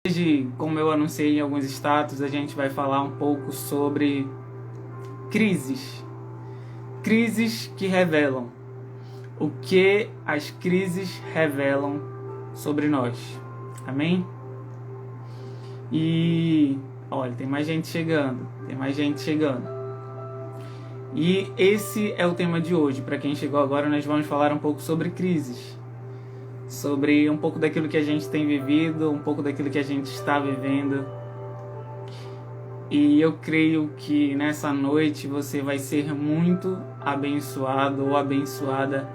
Hoje, como eu anunciei em alguns status, a gente vai falar um pouco sobre crises. Crises que revelam. O que as crises revelam sobre nós. Amém? E, olha, tem mais gente chegando. E esse é o tema de hoje. Para quem chegou agora, nós vamos falar um pouco sobre crises. Sobre um pouco daquilo que a gente tem vivido, um pouco daquilo que a gente está vivendo. E eu creio que nessa noite você vai ser muito abençoado ou abençoada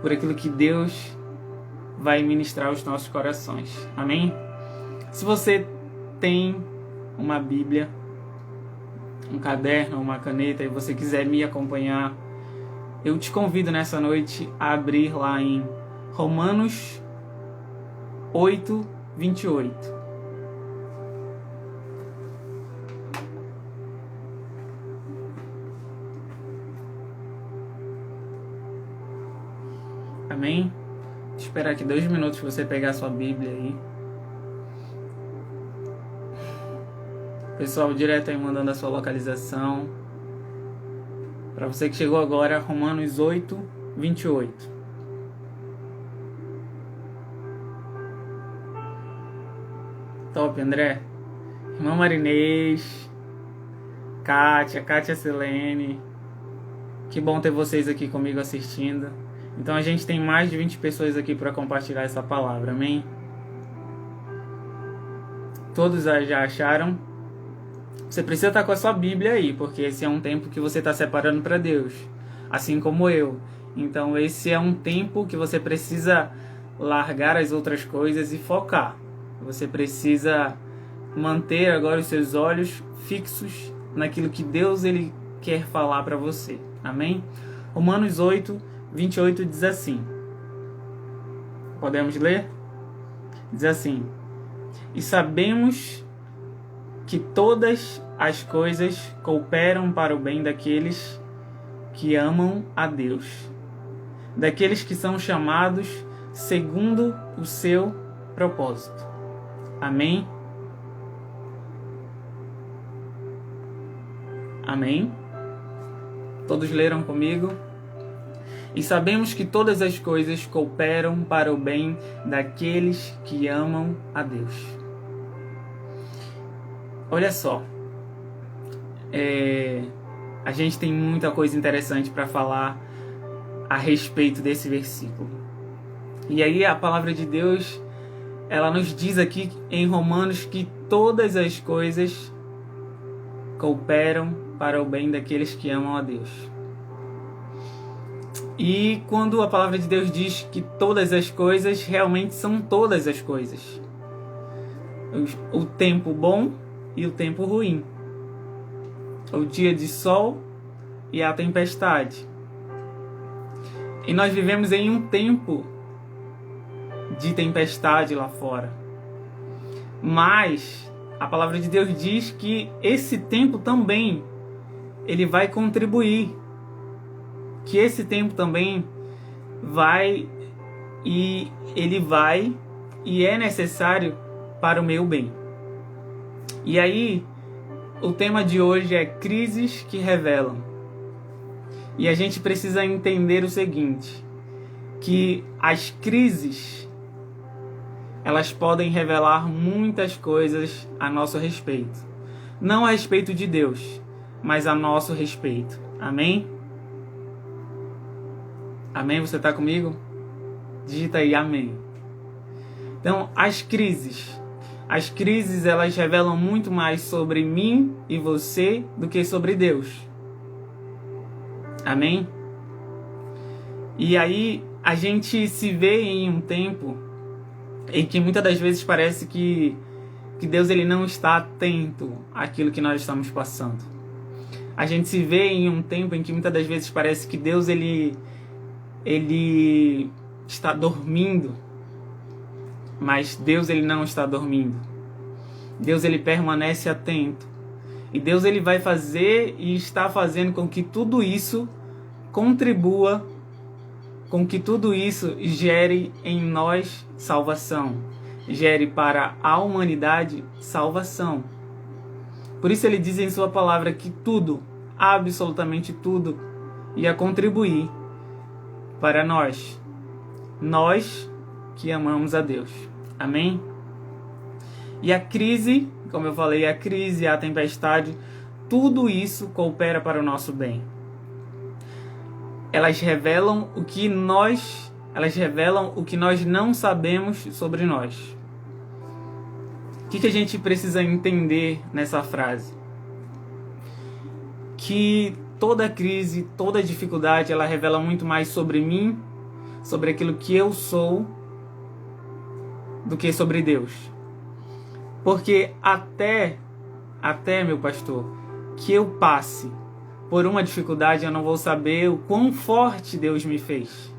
por aquilo que Deus vai ministrar aos nossos corações. Amém? Se você tem uma Bíblia, um caderno, uma caneta e você quiser me acompanhar, eu te convido nessa noite a abrir lá em Romanos 8, 28. Amém? Vou esperar aqui 2 minutos para você pegar a sua Bíblia aí. Pessoal, direto aí mandando a sua localização. Para você que chegou agora, Romanos 8, 28. Top, André. Irmã Marinês, Kátia Selene. Que bom ter vocês aqui comigo assistindo. Então a gente tem mais de 20 pessoas aqui para compartilhar essa palavra, amém? Todos já acharam? Você precisa estar com a sua Bíblia aí, porque esse é um tempo que você está separando para Deus, assim como eu. Então esse é um tempo que você precisa largar as outras coisas e focar. Você precisa manter agora os seus olhos fixos naquilo que Deus ele quer falar para você. Amém? Romanos 8, 28 diz assim. Podemos ler? Diz assim: E sabemos que todas as coisas cooperam para o bem daqueles que amam a Deus, daqueles que são chamados segundo o seu propósito. Amém? Amém? Todos leram comigo? E sabemos que todas as coisas cooperam para o bem daqueles que amam a Deus. Olha só. A gente tem muita coisa interessante para falar a respeito desse versículo. E aí a palavra de Deus, ela nos diz aqui em Romanos que todas as coisas cooperam para o bem daqueles que amam a Deus. E quando a palavra de Deus diz que todas as coisas, realmente são todas as coisas. O tempo bom e o tempo ruim. O dia de sol e a tempestade. E nós vivemos em um tempo de tempestade lá fora. Mas a palavra de Deus diz que esse tempo também ele vai contribuir. Que esse tempo também vai e é necessário para o meu bem. E aí, o tema de hoje é crises que revelam. E a gente precisa entender o seguinte, que as crises, elas podem revelar muitas coisas a nosso respeito. Não a respeito de Deus, mas a nosso respeito. Amém? Amém? Você está comigo? Digita aí, amém. Então, as crises, elas revelam muito mais sobre mim e você do que sobre Deus. Amém? E aí, a gente se vê em um tempo em que muitas das vezes parece que Deus ele não está atento àquilo que nós estamos passando. A gente se vê em um tempo em que muitas das vezes parece que Deus ele está dormindo, mas Deus ele não está dormindo. Deus ele permanece atento. E Deus ele vai fazer e está fazendo com que tudo isso contribua, com que tudo isso gere em nós salvação, gere para a humanidade salvação. Por isso ele diz em sua palavra que tudo, absolutamente tudo, ia contribuir para nós que amamos a Deus. Amém? E a crise, como eu falei, a crise, a tempestade, tudo isso coopera para o nosso bem. Elas revelam o que nós não sabemos sobre nós. O que a gente precisa entender nessa frase? Que toda crise, toda dificuldade, ela revela muito mais sobre mim, sobre aquilo que eu sou, do que sobre Deus. Porque até meu pastor, que eu passe por uma dificuldade, eu não vou saber o quão forte Deus me fez.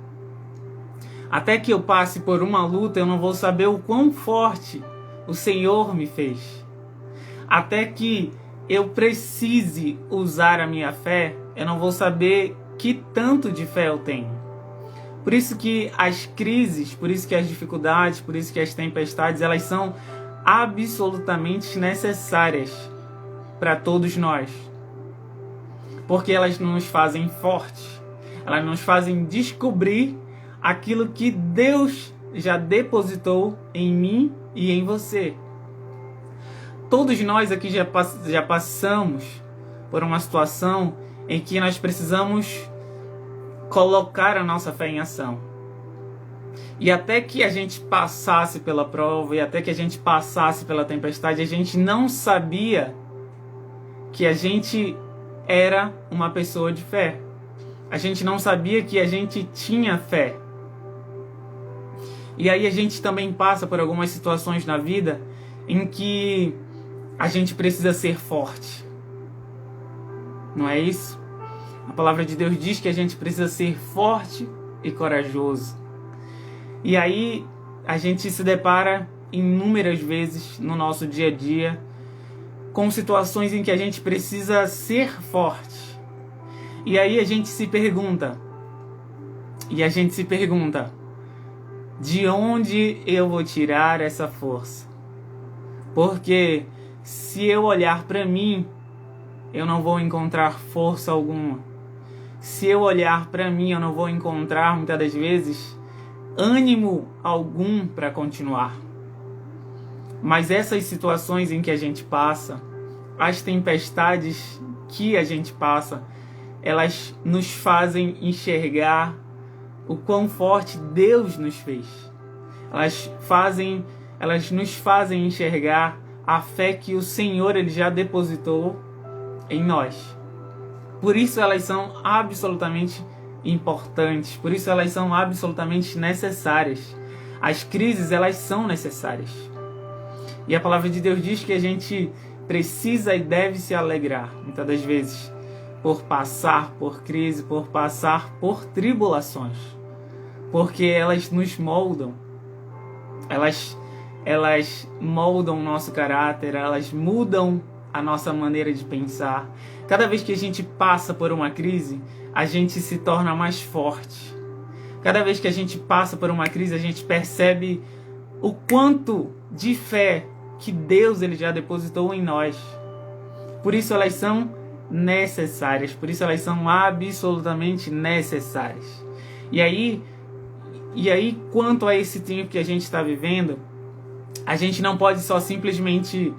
Até que eu passe por uma luta, eu não vou saber o quão forte o Senhor me fez. Até que eu precise usar a minha fé, eu não vou saber que tanto de fé eu tenho. Por isso que as crises, por isso que as dificuldades, por isso que as tempestades, elas são absolutamente necessárias para todos nós. Porque elas nos fazem fortes, elas nos fazem descobrir aquilo que Deus já depositou em mim e em você. Todos nós aqui já passamos por uma situação em que nós precisamos colocar a nossa fé em ação. E até que a gente passasse pela prova, e até que a gente passasse pela tempestade, a gente não sabia que a gente era uma pessoa de fé. A gente não sabia que a gente tinha fé. E aí a gente também passa por algumas situações na vida em que a gente precisa ser forte. Não é isso? A palavra de Deus diz que a gente precisa ser forte e corajoso. E aí a gente se depara inúmeras vezes no nosso dia a dia com situações em que a gente precisa ser forte. E aí a gente se pergunta, de onde eu vou tirar essa força? Porque se eu olhar para mim, eu não vou encontrar força alguma. Se eu olhar para mim, eu não vou encontrar, muitas das vezes, ânimo algum para continuar. Mas essas situações em que a gente passa, as tempestades que a gente passa, elas nos fazem enxergar o quão forte Deus nos fez. Elas nos fazem enxergar a fé que o Senhor ele já depositou em nós. Por isso elas são absolutamente importantes, por isso elas são absolutamente necessárias. As crises, elas são necessárias. E a palavra de Deus diz que a gente precisa e deve se alegrar, muitas das vezes, por passar por crise, por passar por tribulações. Porque elas nos moldam. Elas moldam o nosso caráter, elas mudam a nossa maneira de pensar. Cada vez que a gente passa por uma crise, a gente se torna mais forte. Cada vez que a gente passa por uma crise, a gente percebe o quanto de fé que Deus ele já depositou em nós. Por isso elas são necessárias, por isso elas são absolutamente necessárias. E aí, quanto a esse tempo que a gente está vivendo, a gente não pode só simplesmente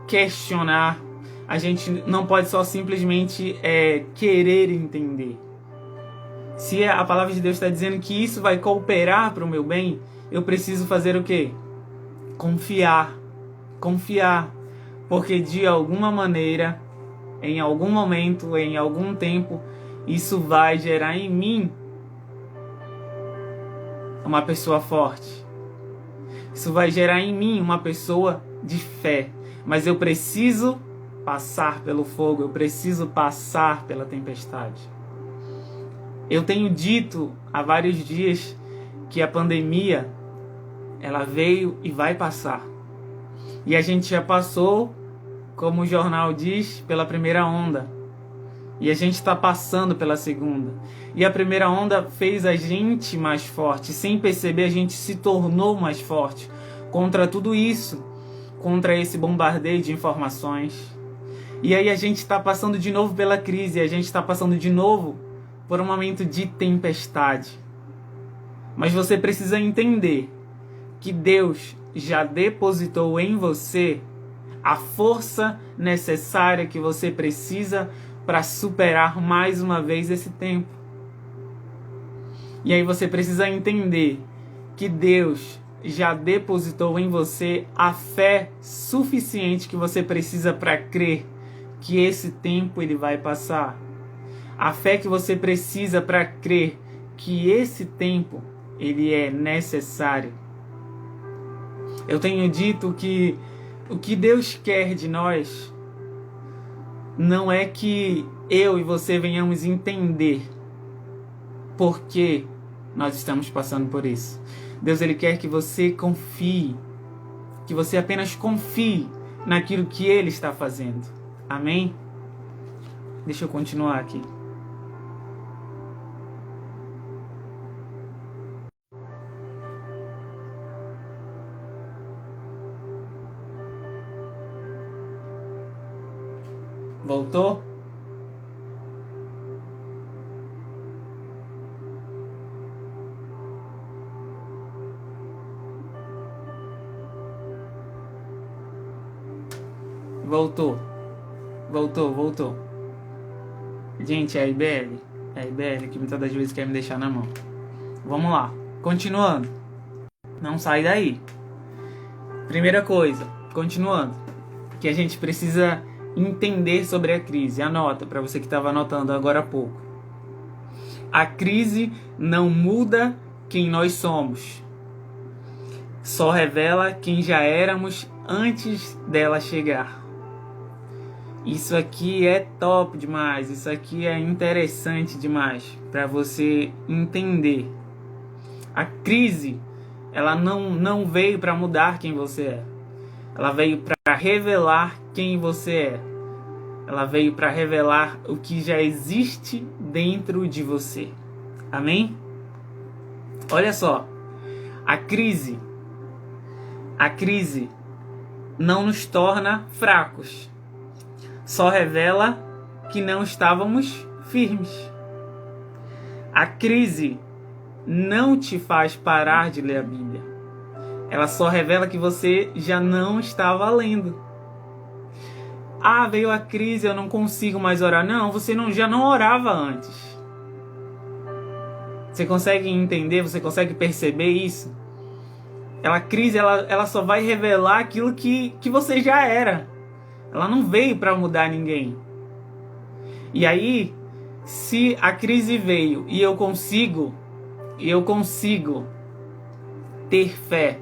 questionar, a gente não pode só simplesmente querer entender. Se a palavra de Deus está dizendo que isso vai cooperar para o meu bem, eu preciso fazer o quê? Confiar. Porque de alguma maneira, em algum momento, em algum tempo, isso vai gerar em mim uma pessoa forte. Isso vai gerar em mim uma pessoa de fé. Mas eu preciso passar pelo fogo, eu preciso passar pela tempestade. Eu tenho dito há vários dias que a pandemia, ela veio e vai passar. E a gente já passou, como o jornal diz, pela primeira onda. E a gente está passando pela segunda. E a primeira onda fez a gente mais forte. Sem perceber, a gente se tornou mais forte contra tudo isso, contra esse bombardeio de informações. E aí a gente está passando de novo pela crise, a gente está passando de novo por um momento de tempestade. Mas você precisa entender que Deus já depositou em você a força necessária que você precisa para superar mais uma vez esse tempo. E aí você precisa entender que Deus já depositou em você a fé suficiente que você precisa para crer que esse tempo ele vai passar. A fé que você precisa para crer que esse tempo ele é necessário. Eu tenho dito que o que Deus quer de nós não é que eu e você venhamos entender por que nós estamos passando por isso. Deus ele quer que você confie, que você apenas confie naquilo que Ele está fazendo. Amém? Deixa eu continuar aqui. Voltou? Voltou. Gente, é a IBL. É a IBL que muitas das vezes quer me deixar na mão. Vamos lá. Continuando. Não sai daí. Primeira coisa, continuando, que a gente precisa entender sobre a crise. Anota, para você que estava anotando agora há pouco. A crise não muda quem nós somos. Só revela quem já éramos antes dela chegar. Isso aqui é top demais, isso aqui é interessante demais para você entender. A crise, ela não veio para mudar quem você é. Ela veio para revelar quem você é. Ela veio para revelar o que já existe dentro de você. Amém? Olha só, a crise não nos torna fracos. Só revela que não estávamos firmes. A crise não te faz parar de ler a Bíblia. Ela só revela que você já não estava lendo. Ah, veio a crise, eu não consigo mais orar. Não, você já não orava antes. Você consegue entender? Você consegue perceber isso? A crise ela só vai revelar aquilo que você já era. Ela não veio para mudar ninguém. E aí, se a crise veio e eu consigo ter fé,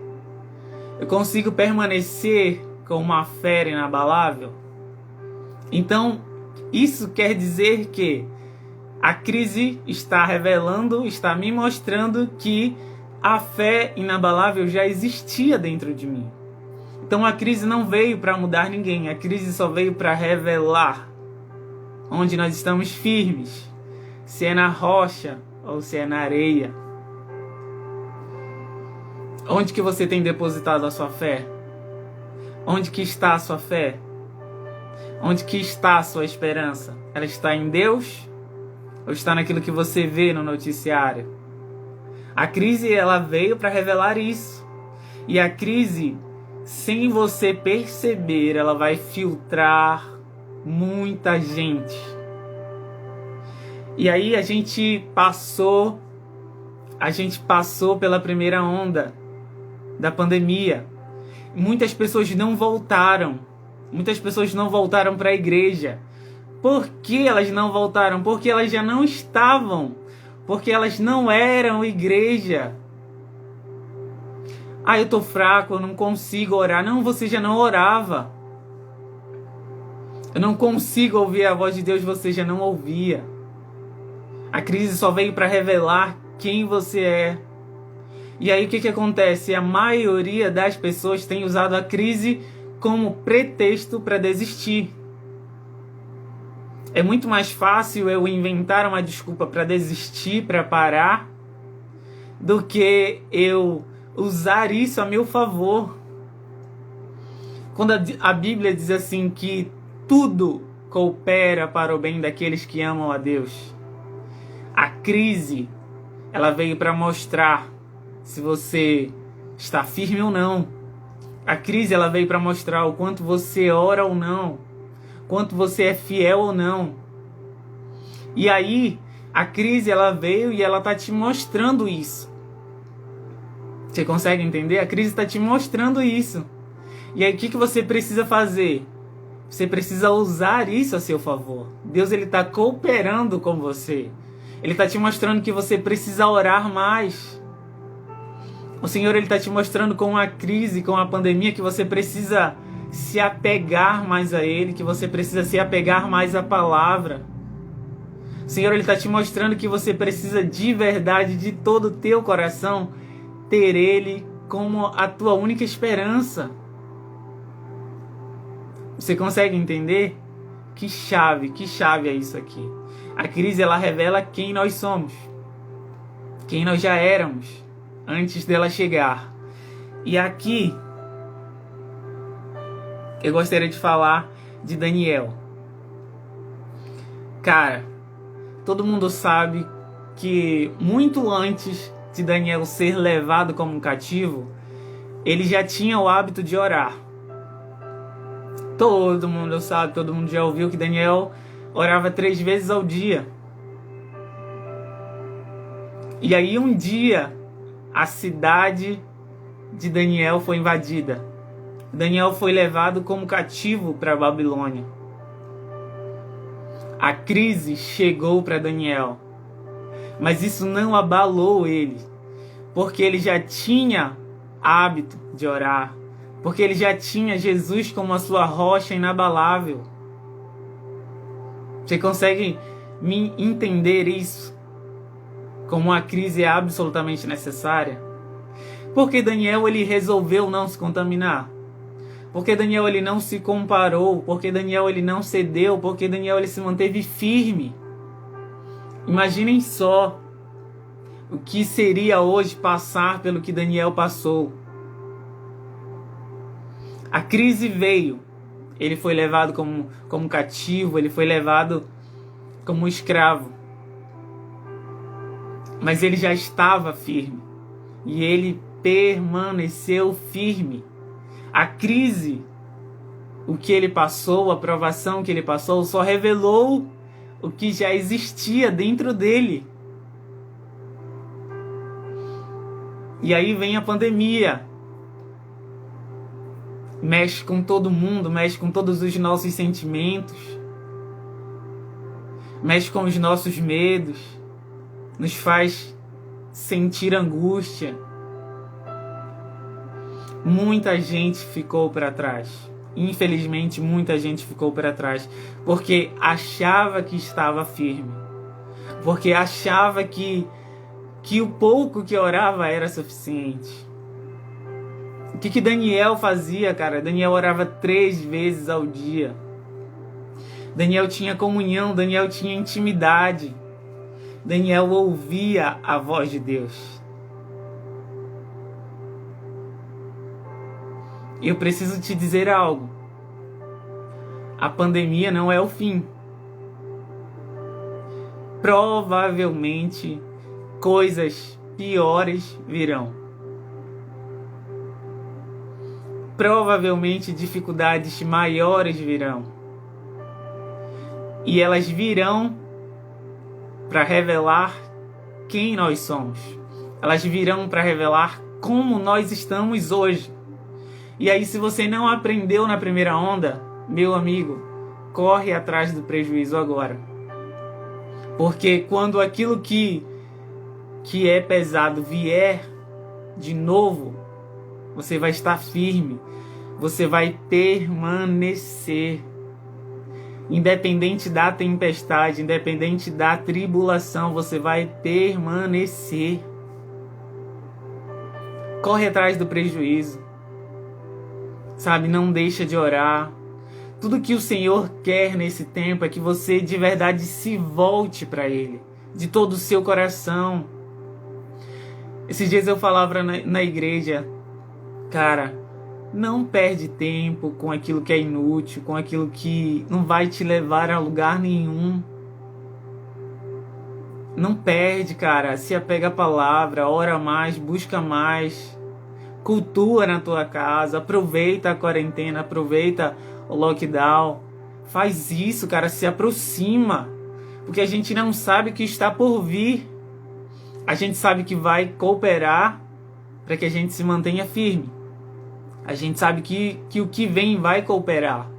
eu consigo permanecer com uma fé inabalável, então isso quer dizer que a crise está revelando, está me mostrando que a fé inabalável já existia dentro de mim. Então a crise não veio para mudar ninguém, a crise só veio para revelar onde nós estamos firmes, se é na rocha ou se é na areia. Onde que você tem depositado a sua fé? Onde que está a sua fé? Onde que está a sua esperança? Ela está em Deus ou está naquilo que você vê no noticiário? A crise ela veio para revelar isso. E a crise, sem você perceber, ela vai filtrar muita gente. E aí a gente passou pela primeira onda da pandemia. Muitas pessoas não voltaram. Muitas pessoas não voltaram para a igreja. Por que elas não voltaram? Porque elas já não estavam. Porque elas não eram igreja. Ah, eu tô fraco, eu não consigo orar. Não, você já não orava. Eu não consigo ouvir a voz de Deus, você já não ouvia. A crise só veio para revelar quem você é. E aí o que acontece? A maioria das pessoas tem usado a crise como pretexto para desistir. É muito mais fácil eu inventar uma desculpa para desistir, para parar, do que eu usar isso a meu favor. Quando a Bíblia diz assim que tudo coopera para o bem daqueles que amam a Deus, a crise, ela veio para mostrar se você está firme ou não. A crise, ela veio para mostrar o quanto você ora ou não, quanto você é fiel ou não. E aí, a crise, ela veio e ela está te mostrando isso. Você consegue entender? A crise está te mostrando isso. E aí, o que você precisa fazer? Você precisa usar isso a seu favor. Deus, ele está cooperando com você. Ele está te mostrando que você precisa orar mais. O Senhor, ele está te mostrando com a crise, com a pandemia, que você precisa se apegar mais a Ele, que você precisa se apegar mais à palavra. O Senhor, ele está te mostrando que você precisa de verdade, de todo o teu coração, ter Ele como a tua única esperança. Você consegue entender? Que chave é isso aqui. A crise, ela revela quem nós somos, quem nós já éramos antes dela chegar. E aqui eu gostaria de falar de Daniel. Cara, todo mundo sabe que muito antes de Daniel ser levado como cativo, ele já tinha o hábito de orar. Todo mundo sabe, todo mundo já ouviu que Daniel orava 3 vezes ao dia. E aí um dia a cidade de Daniel foi invadida. Daniel foi levado como cativo para a Babilônia. A crise chegou para Daniel, mas isso não abalou ele, porque ele já tinha hábito de orar, porque ele já tinha Jesus como a sua rocha inabalável. Você consegue me entender isso? Como a crise é absolutamente necessária? Porque Daniel, ele resolveu não se contaminar. Porque Daniel, ele não se comparou. Porque Daniel, ele não cedeu. Porque Daniel, ele se manteve firme. Imaginem só o que seria hoje passar pelo que Daniel passou. A crise veio. Ele foi levado como cativo. Ele foi levado como escravo. Mas ele já estava firme. E ele permaneceu firme. A crise, o que ele passou, a provação que ele passou, só revelou o que já existia dentro dele. E aí vem a pandemia. Mexe com todo mundo, mexe com todos os nossos sentimentos. Mexe com os nossos medos. Nos faz sentir angústia. Muita gente ficou para trás. Infelizmente, muita gente ficou para trás. Porque achava que estava firme. Porque achava que o pouco que orava era suficiente. O que Daniel fazia, cara? Daniel orava 3 vezes ao dia. Daniel tinha comunhão, Daniel tinha intimidade. Daniel ouvia a voz de Deus. Eu preciso te dizer algo. A pandemia não é o fim. Provavelmente coisas piores virão. Provavelmente dificuldades maiores virão. E elas virão para revelar quem nós somos. Elas virão para revelar como nós estamos hoje. E aí, se você não aprendeu na primeira onda, meu amigo, corre atrás do prejuízo agora. Porque quando aquilo que é pesado vier de novo, você vai estar firme, você vai permanecer. Independente da tempestade, independente da tribulação, você vai permanecer. Corre atrás do prejuízo. Sabe, não deixa de orar. Tudo que o Senhor quer nesse tempo é que você de verdade se volte para Ele, de todo o seu coração. Esses dias eu falava na igreja, cara, não perde tempo com aquilo que é inútil, com aquilo que não vai te levar a lugar nenhum. Não perde, cara. Se apega à palavra, ora mais, busca mais, cultua na tua casa, aproveita a quarentena, aproveita o lockdown. Faz isso, cara, se aproxima, porque a gente não sabe o que está por vir. A gente sabe que vai cooperar para que a gente se mantenha firme. A gente sabe que o que vem vai cooperar.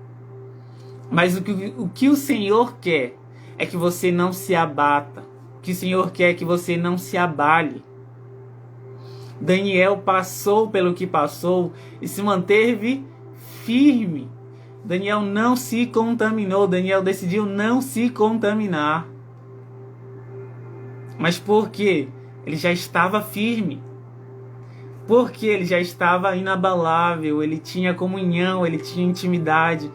Mas o que o Senhor quer é que você não se abata. O que o Senhor quer é que você não se abale. Daniel passou pelo que passou e se manteve firme. Daniel não se contaminou. Daniel decidiu não se contaminar. Mas por quê? Ele já estava firme. Porque ele já estava inabalável. Ele tinha comunhão, ele tinha intimidade.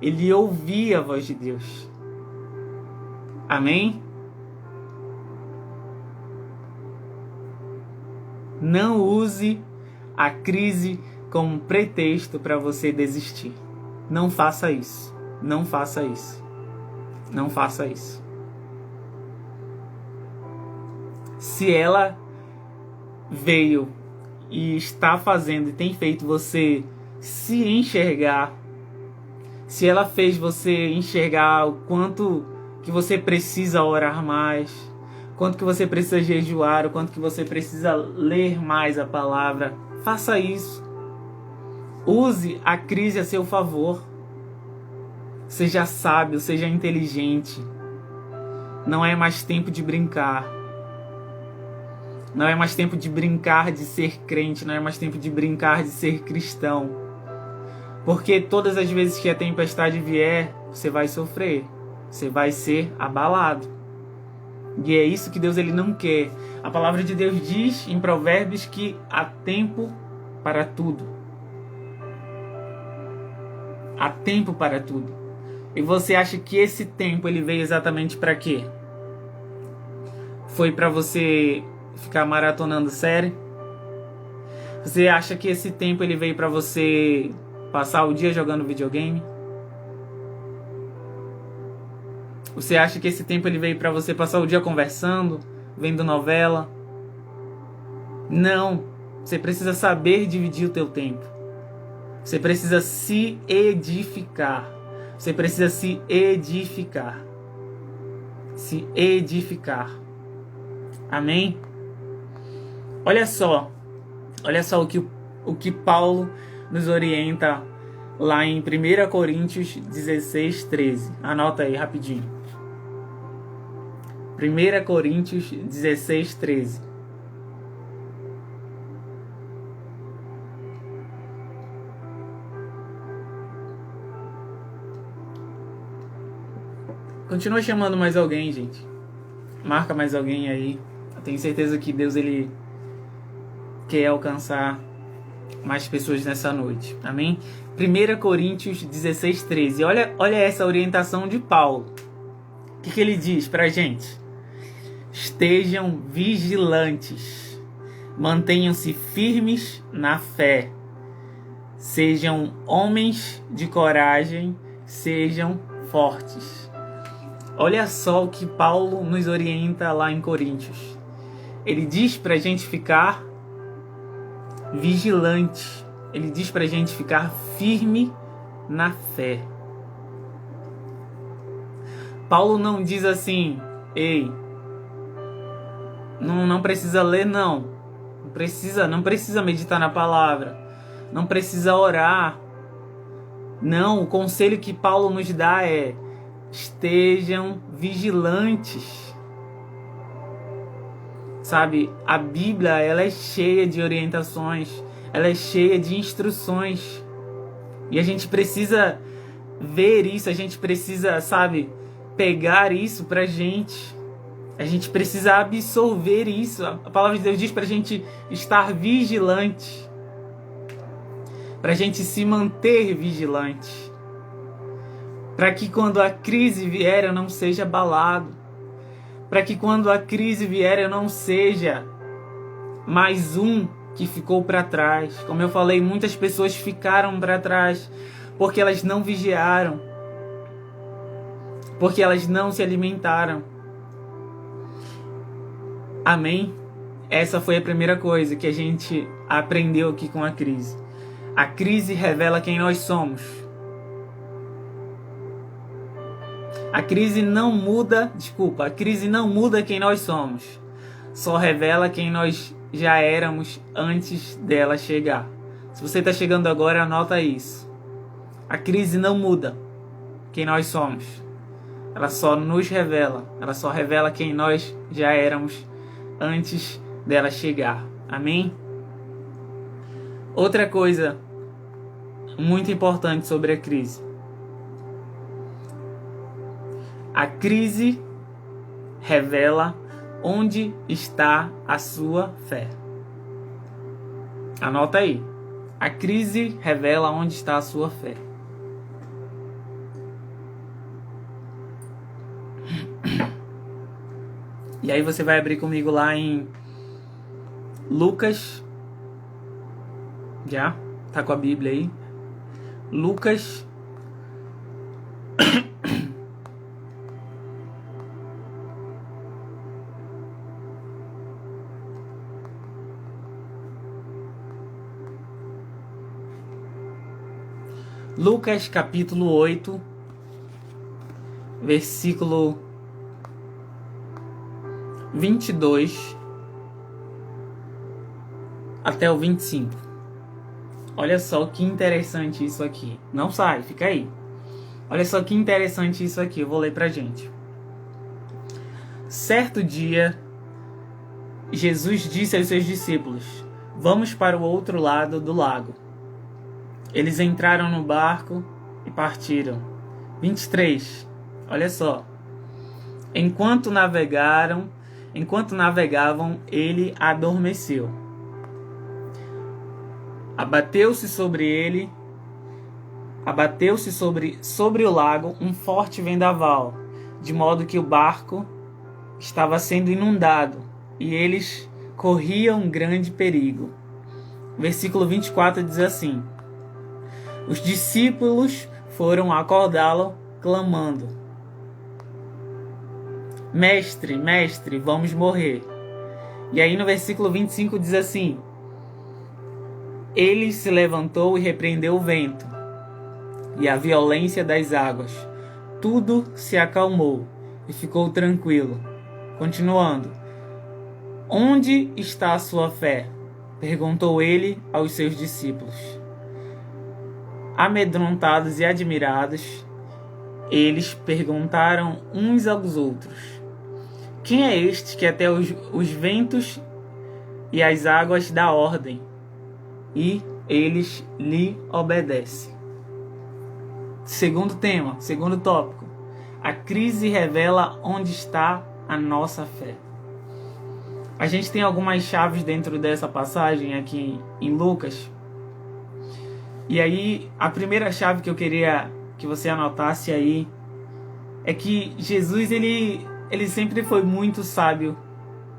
Ele ouvia a voz de Deus. Amém? Não use a crise como pretexto para você desistir. Não faça isso. Não faça isso. Não faça isso. Se ela veio e está fazendo e tem feito você se enxergar, se ela fez você enxergar o quanto que você precisa orar mais, quanto que você precisa jejuar, o quanto que você precisa ler mais a palavra, faça isso. Use a crise a seu favor. Seja sábio, seja inteligente. Não é mais tempo de brincar. Não é mais tempo de brincar de ser crente. Não é mais tempo de brincar de ser cristão. Porque todas as vezes que a tempestade vier, você vai sofrer. Você vai ser abalado. E é isso que Deus ele não quer. A palavra de Deus diz em Provérbios que há tempo para tudo. Há tempo para tudo. E você acha que esse tempo ele veio exatamente para quê? Foi para você ficar maratonando série? Você acha que esse tempo ele veio para você passar o dia jogando videogame? Você acha que esse tempo ele veio para você passar o dia conversando, vendo novela? Não. Você precisa saber dividir o teu tempo. Você precisa se edificar. Você precisa se edificar. Se edificar. Amém? Olha só o que Paulo nos orienta lá em 1 Coríntios 16, 13. Anota aí rapidinho. 1 Coríntios 16, 13. Continua chamando mais alguém, gente. Marca mais alguém aí. Eu tenho certeza que Deus ele quer alcançar mais pessoas nessa noite. Amém? 1 Coríntios 16, 13. Olha essa orientação de Paulo. O que ele diz pra gente? Estejam vigilantes. Mantenham-se firmes na fé. Sejam homens de coragem. Sejam fortes. Olha só o que Paulo nos orienta lá em Coríntios. Ele diz pra gente ficar vigilante. Ele diz pra gente ficar firme na fé. Paulo não diz assim, ei, não precisa ler não. Não precisa meditar na palavra. Não precisa orar. Não, o conselho que Paulo nos dá é: estejam vigilantes. Sabe, a Bíblia ela é cheia de orientações, ela é cheia de instruções. E a gente precisa ver isso, a gente precisa, sabe, pegar isso pra gente. A gente precisa absorver isso. A palavra de Deus diz pra gente estar vigilante. Pra gente se manter vigilante. para que quando a crise vier eu não seja abalado, para que quando a crise vier eu não seja mais um que ficou para trás. Como eu falei, muitas pessoas ficaram para trás porque elas não vigiaram, porque elas não se alimentaram. Amém? Essa foi a primeira coisa que a gente aprendeu aqui com a crise. A crise revela quem nós somos. A crise não muda quem nós somos. Só revela quem nós já éramos antes dela chegar. Se você está chegando agora, anota isso. A crise não muda quem nós somos. Ela só nos revela. Ela só revela quem nós já éramos antes dela chegar. Amém? Outra coisa muito importante sobre a crise. A crise revela onde está a sua fé. Anota aí. A crise revela onde está a sua fé. E aí você vai abrir comigo lá em Lucas. Já? Tá com a Bíblia aí? Lucas. Lucas capítulo 8, versículo 22 até o 25. Olha só que interessante isso aqui. Não sai, fica aí. Olha só que interessante isso aqui. Eu vou ler pra gente. Certo dia, Jesus disse aos seus discípulos: "Vamos para o outro lado do lago." Eles entraram no barco e partiram. 23. Olha só. Enquanto navegavam, ele adormeceu. Abateu-se sobre o lago um forte vendaval, de modo que o barco estava sendo inundado, e eles corriam grande perigo. Versículo 24 diz assim: os discípulos foram acordá-lo, clamando: Mestre, mestre, vamos morrer. E aí no versículo 25 diz assim: ele se levantou e repreendeu o vento e a violência das águas. Tudo se acalmou e ficou tranquilo. Continuando: onde está a sua fé? Perguntou ele aos seus discípulos. Amedrontados e admirados, eles perguntaram uns aos outros: quem é este que até os ventos e as águas dá ordem, e eles lhe obedecem? Segundo tema, segundo tópico: a crise revela onde está a nossa fé. A gente tem algumas chaves dentro dessa passagem aqui em Lucas. E aí, a primeira chave que eu queria que você anotasse aí é que Jesus, ele sempre foi muito sábio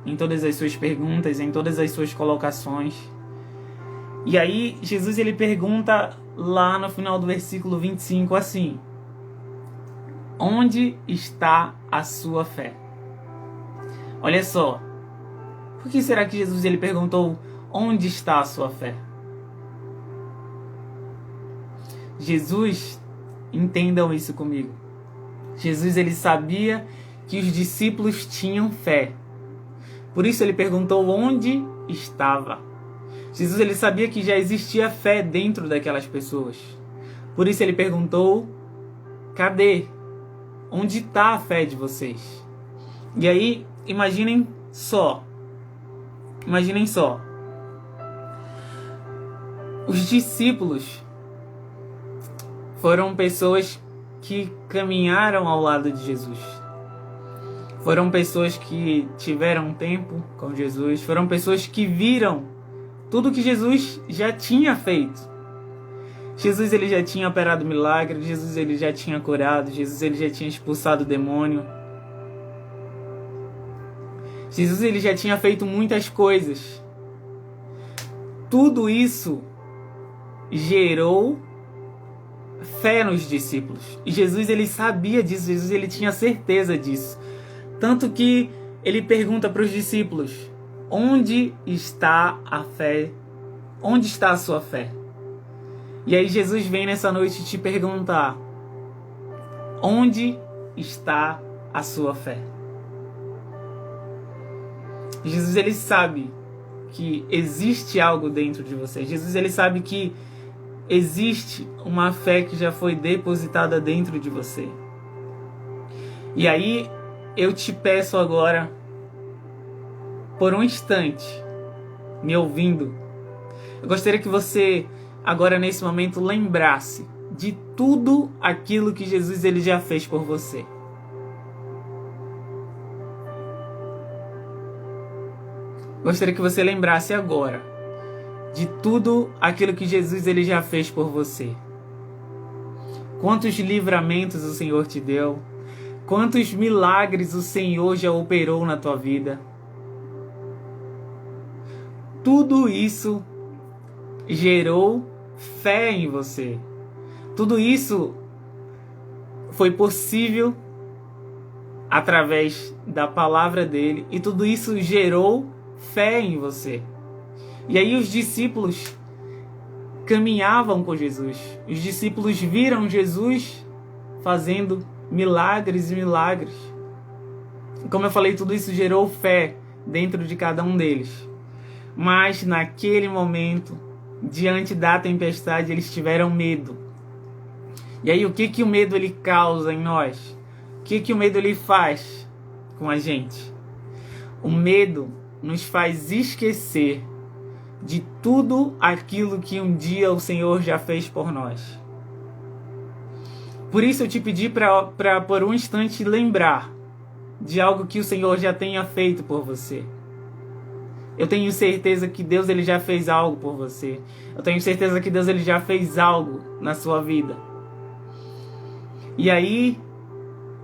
em todas as suas perguntas, em todas as suas colocações. E aí, Jesus, ele pergunta lá no final do versículo 25 assim: onde está a sua fé? Olha só, por que será que Jesus, ele perguntou onde está a sua fé? Jesus, entendam isso comigo, Jesus, ele sabia que os discípulos tinham fé. Por isso ele perguntou onde estava. Jesus, ele sabia que já existia fé dentro daquelas pessoas. Por isso ele perguntou: cadê? Onde está a fé de vocês? E aí, imaginem só. Os discípulos foram pessoas que caminharam ao lado de Jesus. Foram pessoas que tiveram tempo com Jesus. Foram pessoas que viram tudo que Jesus já tinha feito. Jesus ele já tinha operado milagre, Jesus ele já tinha curado, Jesus ele já tinha expulsado o demônio. Jesus ele já tinha feito muitas coisas. Tudo isso gerou fé nos discípulos. E Jesus ele sabia disso, Jesus ele tinha certeza disso. Tanto que ele pergunta para os discípulos: onde está a fé? Onde está a sua fé? E aí Jesus vem nessa noite te perguntar: onde está a sua fé? Jesus ele sabe que existe algo dentro de você. Jesus ele sabe que existe uma fé que já foi depositada dentro de você. E aí eu te peço agora, por um instante, me ouvindo, eu gostaria que você agora nesse momento lembrasse de tudo aquilo que Jesus ele já fez por você. Gostaria que você lembrasse agora de tudo aquilo que Jesus ele já fez por você. Quantos livramentos o Senhor te deu, quantos milagres o Senhor já operou na tua vida. Tudo isso gerou fé em você. Tudo isso foi possível através da palavra dele e tudo isso gerou fé em você. E aí os discípulos caminhavam com Jesus. Os discípulos viram Jesus fazendo milagres e milagres. Como eu falei, tudo isso gerou fé dentro de cada um deles. Mas naquele momento, diante da tempestade, eles tiveram medo. E aí o que o medo ele causa em nós? O que o medo ele faz com a gente? O medo nos faz esquecer de tudo aquilo que um dia o Senhor já fez por nós. Por isso eu te pedi para por um instante lembrar de algo que o Senhor já tenha feito por você. Eu tenho certeza que Deus ele já fez algo por você. Eu tenho certeza que Deus ele já fez algo na sua vida. E aí,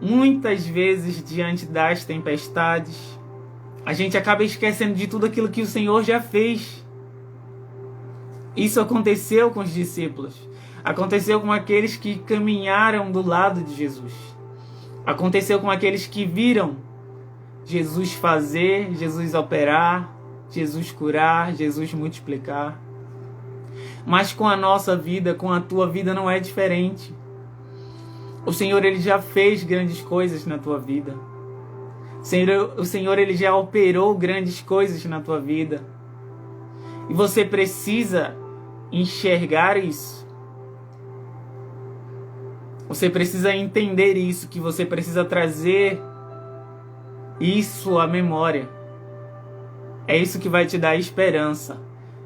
muitas vezes, diante das tempestades, a gente acaba esquecendo de tudo aquilo que o Senhor já fez. Isso aconteceu com os discípulos. Aconteceu com aqueles que caminharam do lado de Jesus. Aconteceu com aqueles que viram Jesus fazer, Jesus operar, Jesus curar, Jesus multiplicar. Mas com a nossa vida, com a tua vida não é diferente. O Senhor ele já fez grandes coisas na tua vida. O Senhor ele já operou grandes coisas na tua vida. E você precisa enxergar isso. Você precisa entender isso, que você precisa trazer isso à memória. É isso que vai te dar esperança.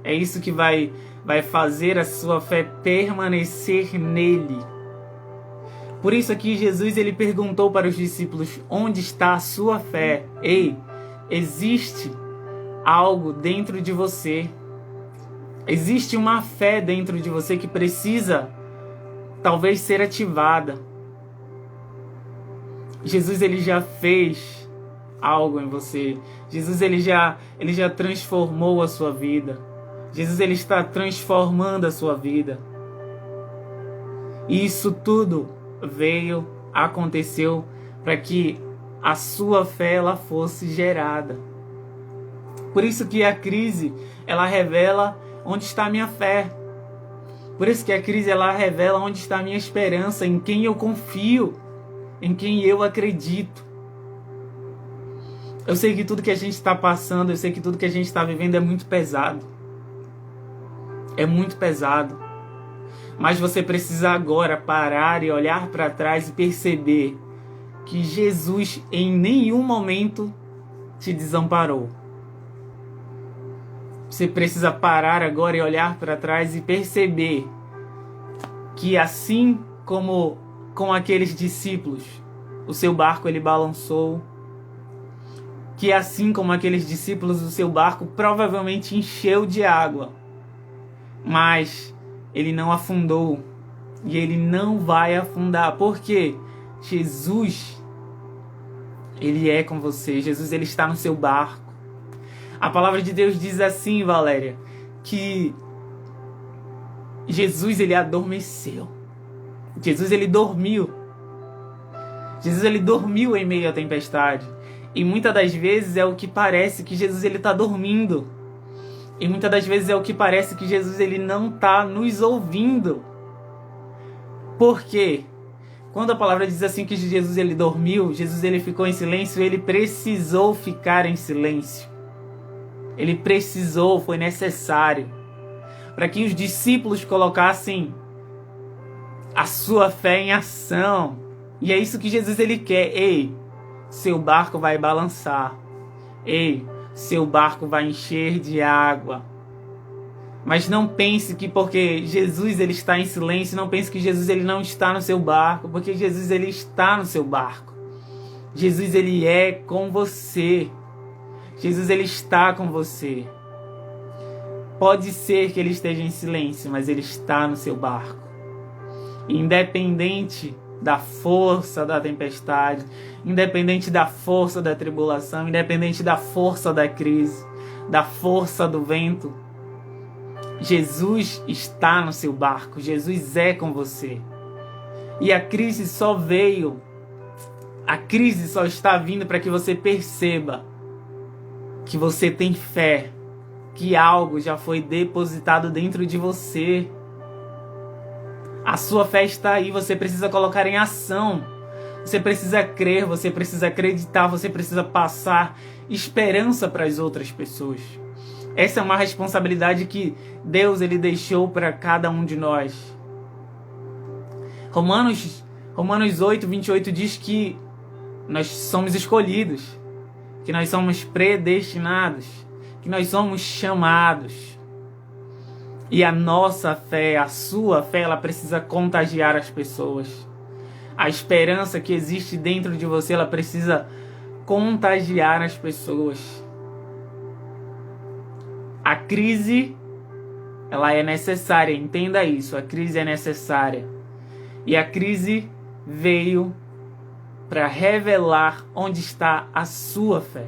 É isso que vai fazer a sua fé permanecer nele. Por isso aqui Jesus ele perguntou para os discípulos: onde está a sua fé? Ei, existe algo dentro de você. Existe uma fé dentro de você que precisa talvez ser ativada. Jesus ele já fez algo em você. Jesus ele já transformou a sua vida. Jesus ele está transformando a sua vida. E isso tudo aconteceu para que a sua fé ela fosse gerada. Por isso que a crise ela revela onde está a minha fé. Por isso que a crise ela revela onde está a minha esperança, em quem eu confio, em quem eu acredito. Eu sei que tudo que a gente está passando, eu sei que tudo que a gente está vivendo é muito pesado. É muito pesado. Mas você precisa agora parar e olhar para trás e perceber que Jesus em nenhum momento te desamparou. Você precisa parar agora e olhar para trás e perceber que assim como com aqueles discípulos, o seu barco ele balançou, que assim como aqueles discípulos, o seu barco provavelmente encheu de água, mas ele não afundou. E ele não vai afundar. Por quê? Jesus, ele é com você. Jesus, ele está no seu barco. A palavra de Deus diz assim, Valéria, que Jesus, ele adormeceu. Jesus, ele dormiu. Jesus, ele dormiu em meio à tempestade. E muitas das vezes é o que parece que Jesus, ele está dormindo. E muitas das vezes é o que parece que Jesus, ele não está nos ouvindo. Por quê? Quando a palavra diz assim que Jesus, ele dormiu, Jesus, ele ficou em silêncio, ele precisou ficar em silêncio. Ele precisou, foi necessário, para que os discípulos colocassem a sua fé em ação. E é isso que Jesus, ele quer. Ei, seu barco vai balançar. Ei, seu barco vai encher de água. Mas não pense que porque Jesus, ele está em silêncio, não pense que Jesus, ele não está no seu barco, porque Jesus, ele está no seu barco. Jesus, ele é com você. Jesus, ele está com você. Pode ser que ele esteja em silêncio, mas ele está no seu barco. Independente da força da tempestade, independente da força da tribulação, independente da força da crise, da força do vento, Jesus está no seu barco. Jesus é com você. E a crise só veio, a crise só está vindo para que você perceba que você tem fé, que algo já foi depositado dentro de você. A sua fé está aí, você precisa colocar em ação. Você precisa crer, você precisa acreditar, você precisa passar esperança para as outras pessoas. Essa é uma responsabilidade que Deus, ele deixou para cada um de nós. Romanos 8:28 diz que nós somos escolhidos, que nós somos predestinados, que nós somos chamados. E a nossa fé, a sua fé, ela precisa contagiar as pessoas. A esperança que existe dentro de você, ela precisa contagiar as pessoas. A crise, ela é necessária, entenda isso, a crise é necessária. E a crise veio para revelar onde está a sua fé.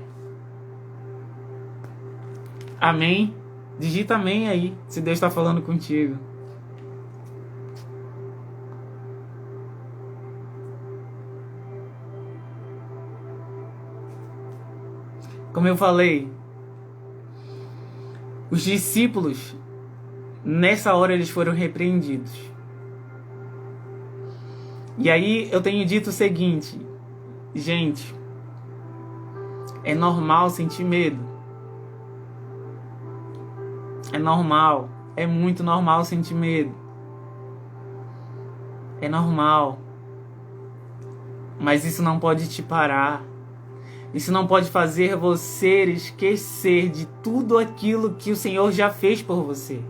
Amém? Digita amém aí, se Deus está falando contigo. Como eu falei, os discípulos, nessa hora eles foram repreendidos. E aí eu tenho dito o seguinte, gente, é normal sentir medo. É normal, é muito normal sentir medo. É normal. Mas isso não pode te parar. Isso não pode fazer você esquecer de tudo aquilo que o Senhor já fez por você.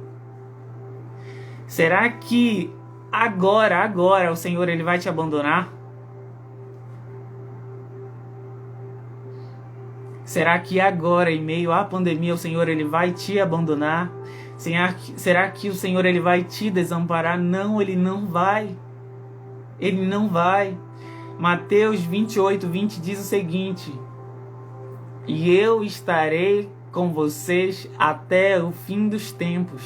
Será que agora o Senhor, ele vai te abandonar? Será que agora, em meio à pandemia, o Senhor, ele vai te abandonar? Será que o Senhor, ele vai te desamparar? Não, ele não vai. Ele não vai. Mateus 28:20 diz o seguinte: e eu estarei com vocês até o fim dos tempos.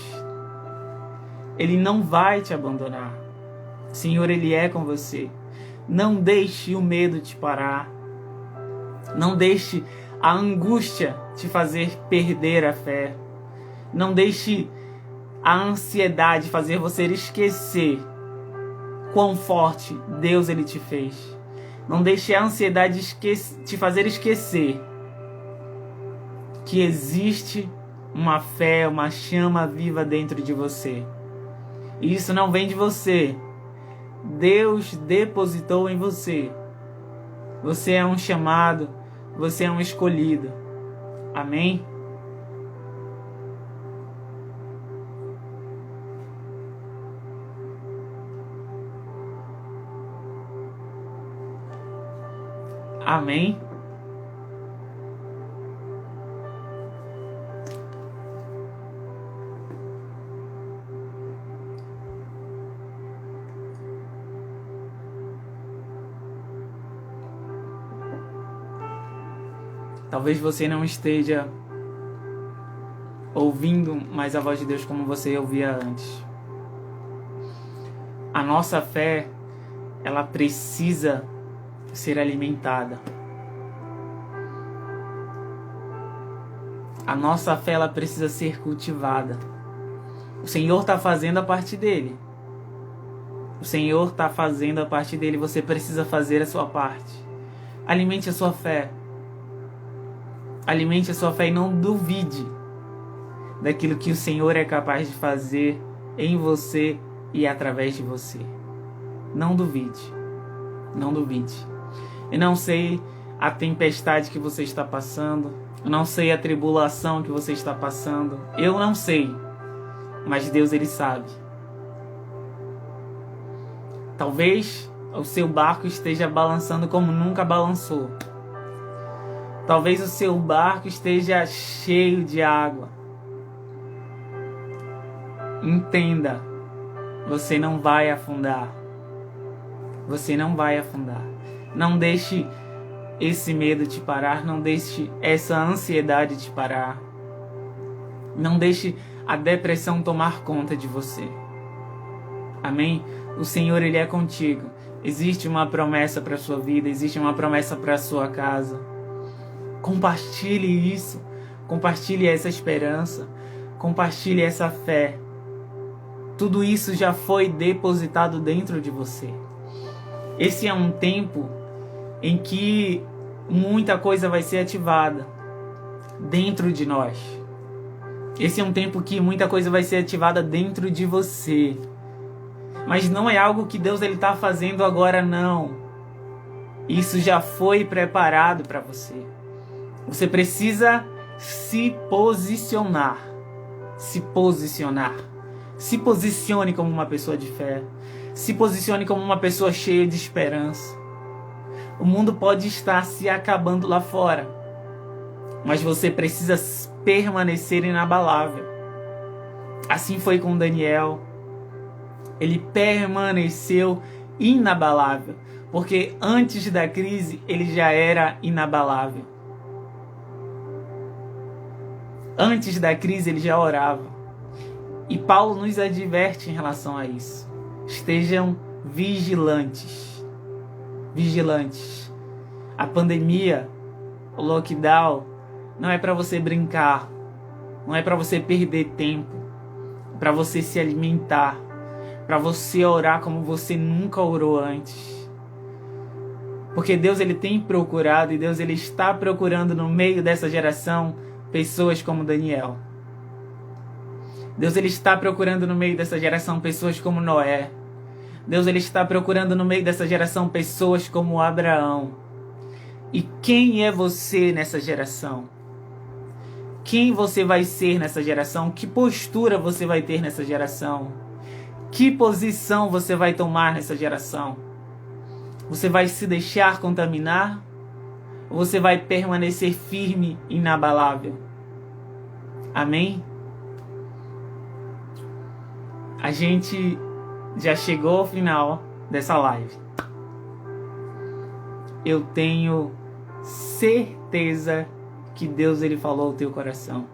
Ele não vai te abandonar. O Senhor, ele é com você. Não deixe o medo te parar. Não deixe a angústia te fazer perder a fé. Não deixe a ansiedade fazer você esquecer quão forte Deus, ele te fez. Não deixe a ansiedade te fazer esquecer que existe uma fé, uma chama viva dentro de você. E isso não vem de você. Deus depositou em você. Você é um chamado, você é um escolhido. Amém? Amém? Talvez você não esteja ouvindo mais a voz de Deus como você ouvia antes. A nossa fé, ela precisa ser alimentada. A nossa fé, ela precisa ser cultivada. O Senhor está fazendo a parte dele. O Senhor está fazendo a parte dele. Você precisa fazer a sua parte. Alimente a sua fé. Alimente a sua fé e não duvide daquilo que o Senhor é capaz de fazer em você e através de você. Não duvide. Não duvide. Eu não sei a tempestade que você está passando. Eu não sei a tribulação que você está passando. Eu não sei. Mas Deus, Ele sabe. Talvez o seu barco esteja balançando como nunca balançou. Talvez o seu barco esteja cheio de água. Entenda, você não vai afundar. Você não vai afundar. Não deixe esse medo te parar. Não deixe essa ansiedade te parar. Não deixe a depressão tomar conta de você. Amém? O Senhor, Ele é contigo. Existe uma promessa para a sua vida. Existe uma promessa para a sua casa. Compartilhe isso. Compartilhe essa esperança. Compartilhe essa fé. Tudo isso já foi depositado dentro de você. Esse é um tempo em que muita coisa vai ser ativada dentro de nós. Esse é um tempo que muita coisa vai ser ativada dentro de você. Mas não é algo que Deus está fazendo agora, não. Isso já foi preparado para você. Você precisa se posicionar. Se posicionar. Se posicione como uma pessoa de fé. Se posicione como uma pessoa cheia de esperança. O mundo pode estar se acabando lá fora, mas você precisa permanecer inabalável. Assim foi com Daniel. Ele permaneceu inabalável, porque antes da crise ele já era inabalável. Antes da crise ele já orava. E Paulo nos adverte em relação a isso. Estejam vigilantes. Vigilantes. A pandemia, o lockdown, não é para você brincar. Não é para você perder tempo. É para você se alimentar. Para você orar como você nunca orou antes. Porque Deus, Ele tem procurado, e Deus, Ele está procurando no meio dessa geração pessoas como Daniel. Deus, Ele está procurando no meio dessa geração pessoas como Noé. Deus, Ele está procurando no meio dessa geração pessoas como Abraão. E quem é você nessa geração? Quem você vai ser nessa geração? Que postura você vai ter nessa geração? Que posição você vai tomar nessa geração? Você vai se deixar contaminar? Ou você vai permanecer firme e inabalável? Amém? A gente já chegou ao final dessa live. Eu tenho certeza que Deus, Ele falou ao teu coração.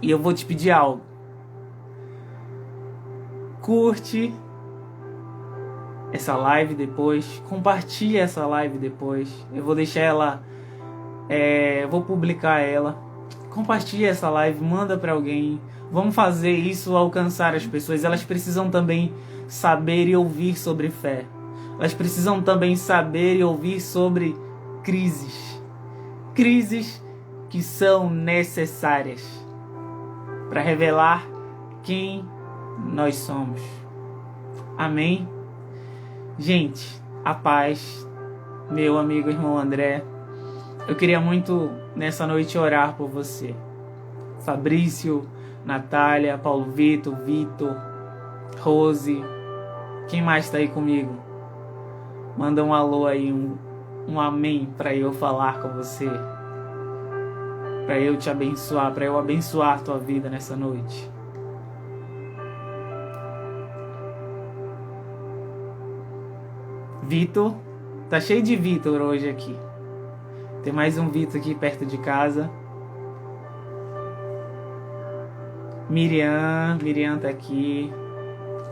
E eu vou te pedir algo. Curte essa live depois. Compartilha essa live depois. Eu vou deixar ela... vou publicar ela. Compartilha essa live. Manda para alguém. Vamos fazer isso alcançar as pessoas. Elas precisam também saber e ouvir sobre fé. Elas precisam também saber e ouvir sobre crises. Crises que são necessárias para revelar quem nós somos. Amém? Gente, a paz, meu amigo irmão André. Eu queria muito nessa noite orar por você. Fabrício, Natália, Paulo Vitor, Rose. Quem mais está aí comigo? Manda um alô aí, um amém para eu falar com você. Para eu te abençoar, para eu abençoar a tua vida nessa noite. Vitor, tá cheio de Vitor hoje aqui. Tem mais um Vitor aqui perto de casa. Miriam tá aqui.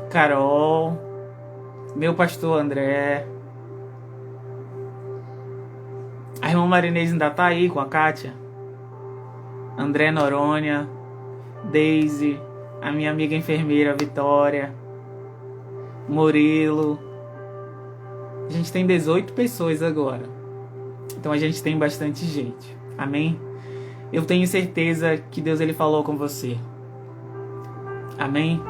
Carol. Meu pastor André. A irmã Marinês ainda tá aí com a Kátia. André Noronha. Daisy. A minha amiga enfermeira Vitória. Murilo. A gente tem 18 pessoas agora. Então a gente tem bastante gente. Amém? Eu tenho certeza que Deus ele falou com você. Amém?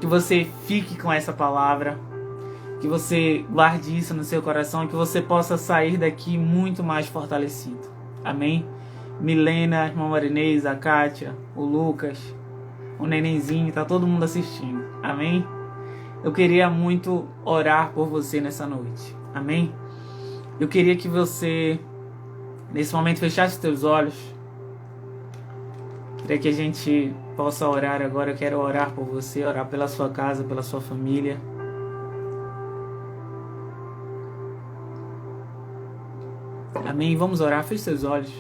Que você fique com essa palavra. Que você guarde isso no seu coração. E que você possa sair daqui muito mais fortalecido. Amém? Milena, a irmã Marinês, a Kátia, o Lucas, o nenenzinho, tá todo mundo assistindo. Amém? Eu queria muito orar por você nessa noite. Amém? Eu queria que você, nesse momento, fechasse os teus olhos. Queria que a gente possa orar agora. Eu quero orar por você, orar pela sua casa, pela sua família. Amém? Vamos orar. Feche seus olhos.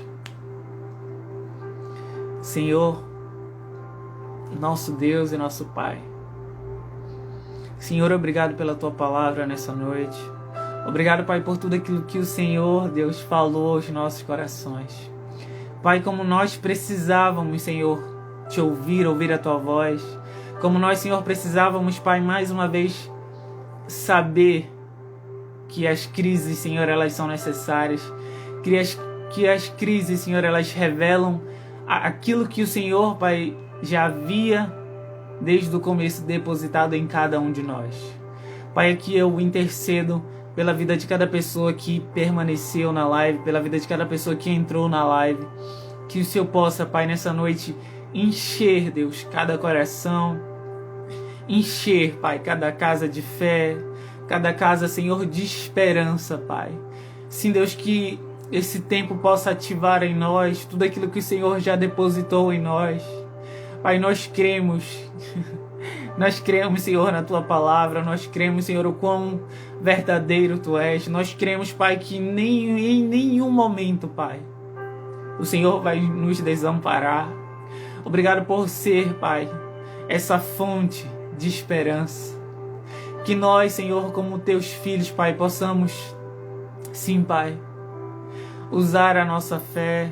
Senhor, nosso Deus e nosso Pai. Senhor, obrigado pela Tua palavra nessa noite. Obrigado, Pai, por tudo aquilo que o Senhor, Deus, falou aos nossos corações. Pai, como nós precisávamos, Senhor, Te ouvir a Tua voz. Como nós, Senhor, precisávamos, Pai, mais uma vez saber que as crises, Senhor, elas são necessárias. Que as crises, Senhor, elas revelam aquilo que o Senhor, Pai, já havia desde o começo depositado em cada um de nós. Pai, aqui eu intercedo pela vida de cada pessoa que permaneceu na live, pela vida de cada pessoa que entrou na live, que o Senhor possa, Pai, nessa noite encher, Deus, cada coração, encher, Pai, cada casa de fé, cada casa, Senhor, de esperança, Pai. Sim, Deus, que esse tempo possa ativar em nós tudo aquilo que o Senhor já depositou em nós. Pai, nós cremos, Senhor, na Tua palavra, nós cremos, Senhor, o quão verdadeiro Tu és, nós cremos, Pai, que em nenhum momento, Pai, o Senhor vai nos desamparar. Obrigado por ser, Pai, essa fonte de esperança, que nós, Senhor, como Teus filhos, Pai, possamos, sim, Pai, usar a nossa fé,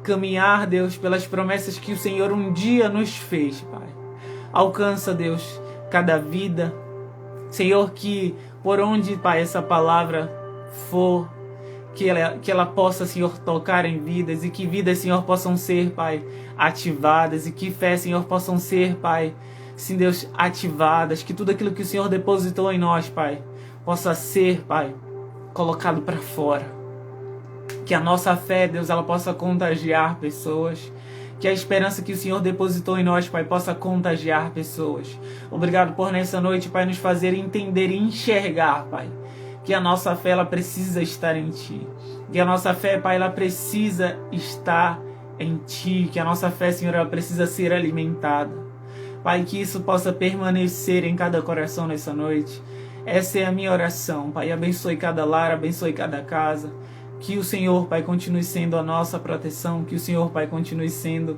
caminhar, Deus, pelas promessas que o Senhor um dia nos fez, Pai. Alcança, Deus, cada vida. Senhor, que por onde, Pai, essa palavra for, que ela possa, Senhor, tocar em vidas, e que vidas, Senhor, possam ser, Pai, ativadas, e que fé, Senhor, possam ser, Pai, sim, Deus, ativadas, que tudo aquilo que o Senhor depositou em nós, Pai, possa ser, Pai, colocado para fora. Que a nossa fé, Deus, ela possa contagiar pessoas. Que a esperança que o Senhor depositou em nós, Pai, possa contagiar pessoas. Obrigado por nessa noite, Pai, nos fazer entender e enxergar, Pai, que a nossa fé, ela precisa estar em Ti. Que a nossa fé, Pai, ela precisa estar em Ti. Que a nossa fé, Senhor, ela precisa ser alimentada. Pai, que isso possa permanecer em cada coração nessa noite. Essa é a minha oração, Pai. Abençoe cada lar, abençoe cada casa. Que o Senhor, Pai, continue sendo a nossa proteção. Que o Senhor, Pai, continue sendo